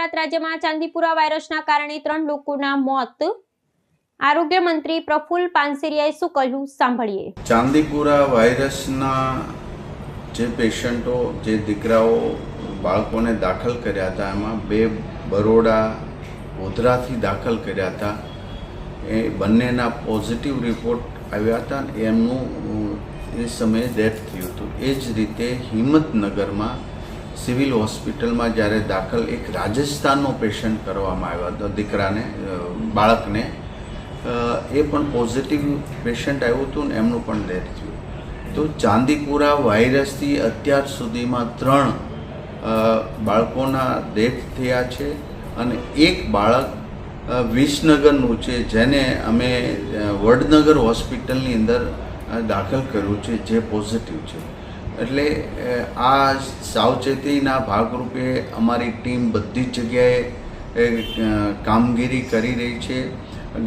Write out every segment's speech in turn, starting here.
ગુજરાત રાજ્યમાં ચાંદીપુરા વાયરસના કારણે 3 લોકોના મોત। આરોગ્ય મંત્રી પ્રફુલ્લ પાનસેરિયાએ શું કહ્યું સાંભળીએ। ચાંદીપુરા વાયરસના જે પેશન્ટો જે દીકરાઓ બાળકોને દાખલ કર્યા હતા એમાં 2 બરોડા ગોધરાથી દાખલ કર્યા હતા। એ બંનેના પોઝિટિવ રિપોર્ટ આવ્યા હતા અને એમનું એ સમયે ડેથ થયું હતું। એ જ રીતે હિંમતનગરમાં સિવિલ હોસ્પિટલમાં જ્યારે દાખલ એક રાજસ્થાનનો પેશન્ટ કરવામાં આવ્યો હતો દીકરાને બાળકને એ પણ પોઝિટિવ પેશન્ટ આવ્યું હતું ને એમનું પણ ડેથ થયું। તો ચાંદીપુરા વાયરસથી અત્યાર સુધીમાં 3 બાળકોના ડેથ થયા છે અને એક બાળક વિસનગરનું છે જેને અમે વડનગર હોસ્પિટલની અંદર દાખલ કર્યું છે જે પોઝિટિવ છે। એટલે આ સાવચેતીના ભાગરૂપે અમારી ટીમ બધી જ જગ્યાએ કામગીરી કરી રહી છે।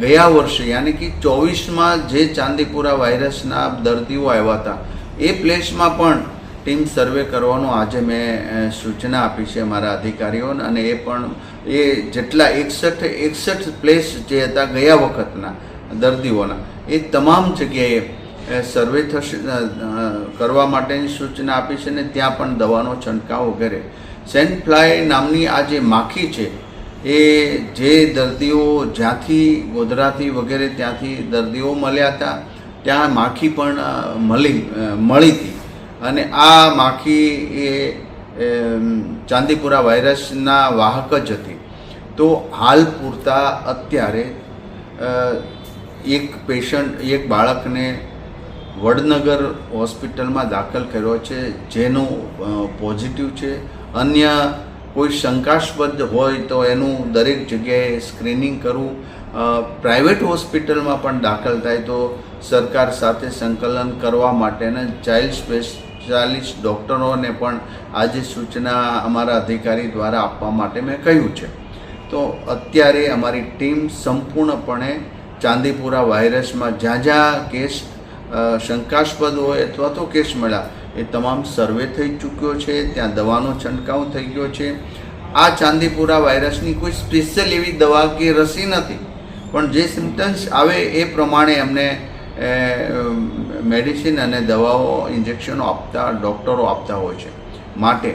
ગયા વર્ષે યાની કે 24માં જે ચાંદીપુરા વાયરસના દર્દીઓ આવ્યા હતા એ પ્લેસમાં પણ ટીમ સર્વે કરવાનો આજે મેં સૂચના આપી છે અમારા અધિકારીઓને અને એ પણ એ જેટલા 61 પ્લેસ જે હતા ગયા વખતના દર્દીઓના એ તમામ જગ્યાએ સર્વે થશે કરવા માટેની સૂચના આપી છે અને ત્યાં પણ દવાનો છંટકાવ વગેરે। સેન્ટ ફ્લાય નામની આ જે માખી છે એ જે દર્દીઓ જ્યાંથી ગોધરાથી વગેરે ત્યાંથી દર્દીઓ મળ્યા હતા ત્યાં માખી પણ મળી હતી અને આ માખી એ ચાંદીપુરા વાયરસના વાહક જ હતી। તો હાલ પૂરતા અત્યારે એક બાળકને વડનગર હોસ્પિટલમાં દાખલ કર્યો છે જેનું પોઝિટિવ છે। અન્ય કોઈ શંકાસ્પદ હોય તો એનું દરેક જગ્યાએ સ્ક્રીનિંગ કરવું। પ્રાઇવેટ હોસ્પિટલમાં પણ દાખલ થાય તો સરકાર સાથે સંકલન કરવા માટેના ચાઇલ્ડ સ્પેશિયાલિસ્ટ ડૉક્ટરોને પણ આજે સૂચના અમારા અધિકારી દ્વારા આપવા માટે મેં કહ્યું છે। તો અત્યારે અમારી ટીમ સંપૂર્ણપણે ચાંદીપુરા વાયરસમાં જ્યાં કેસ શંકાસ્પદ હોય અથવા તો કેસ મળ્યા એ તમામ સર્વે થઈ ચૂક્યો છે, ત્યાં દવાનો છંટકાવ થઈ ગયો છે। આ ચાંદીપુરા વાયરસની કોઈ સ્પેશિયલ એવી દવા કે રસી નથી, પણ જે સિમ્ટમ્સ આવે એ પ્રમાણે એમને મેડિસિન અને દવાઓ ઇન્જેક્શનો આપતા ડૉક્ટરો આપતા હોય છે। માટે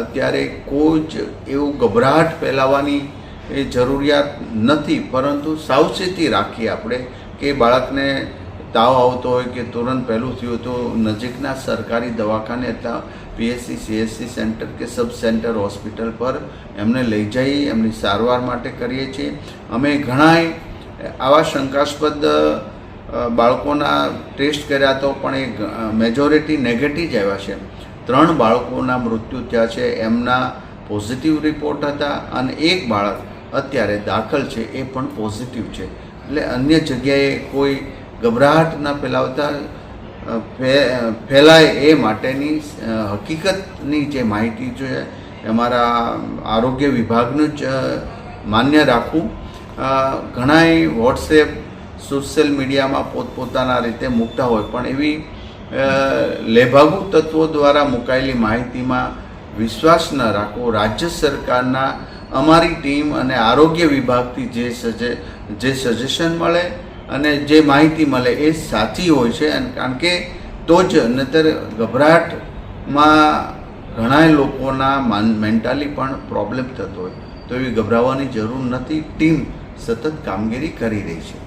અત્યારે કોઈ જ એવું ગભરાટ ફેલાવવાની એ જરૂરિયાત નથી, પરંતુ સાવચેતી રાખીએ આપણે કે બાળકને તાવ આવતો હોય કે તુરંત પહેલું થયું તો નજીકના સરકારી દવાખાને અથવા પીએચસી સીએચસી સેન્ટર કે સબ સેન્ટર હોસ્પિટલ પર એમને લઈ જઈ એમની સારવાર માટે કરીએ છીએ। અમે ઘણાય આવા શંકાસ્પદ બાળકોના ટેસ્ટ કર્યા તો પણ એ મેજોરિટી નેગેટિવ જ આવ્યા છે। 3 બાળકોના મૃત્યુ થયા છે, એમના પોઝિટિવ રિપોર્ટ હતા અને એક બાળક અત્યારે દાખલ છે એ પણ પોઝિટિવ છે। એટલે અન્ય જગ્યાએ કોઈ ગભરાટ ન ફેલાવતા ફેલાય એ માટેની હકીકતની જે માહિતી છે અમારા આરોગ્ય વિભાગનું જ માન્ય રાખવું। ઘણાય વોટ્સએપ સોશિયલ મીડિયામાં પોતપોતાના રીતે મૂકતા હોય, પણ એવી લેભાગુ તત્વો દ્વારા મુકાયેલી માહિતીમાં વિશ્વાસ ન રાખવો। રાજ્ય સરકારના અમારી ટીમ અને આરોગ્ય વિભાગથી જે સજેશન મળે અને જે માહિતી મળે એ સાચી હોય છે, કારણ કે તો જ નહીતર ગભરાટમાં ઘણા લોકોના મેન્ટલી પણ પ્રોબ્લેમ થતો હોય, તો એવી ગભરાવાની જરૂર નથી। ટીમ સતત કામગીરી કરી રહી છે।